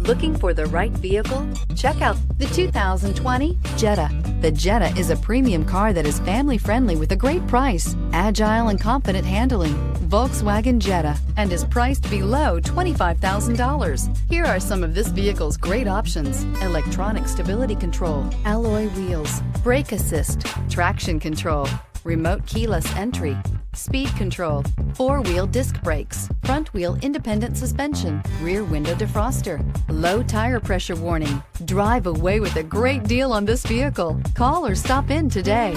Looking for the right vehicle? Check out the 2020 Jetta. The Jetta is a premium car that is family-friendly with a great price, agile and confident handling. Volkswagen Jetta, and is priced below $25,000. Here are some of this vehicle's great options: electronic stability control, alloy wheels, brake assist, traction control, remote keyless entry, speed control, four-wheel disc brakes, front-wheel independent suspension, rear window defroster, low tire pressure warning. Drive away with a great deal on this vehicle. Call or stop in today.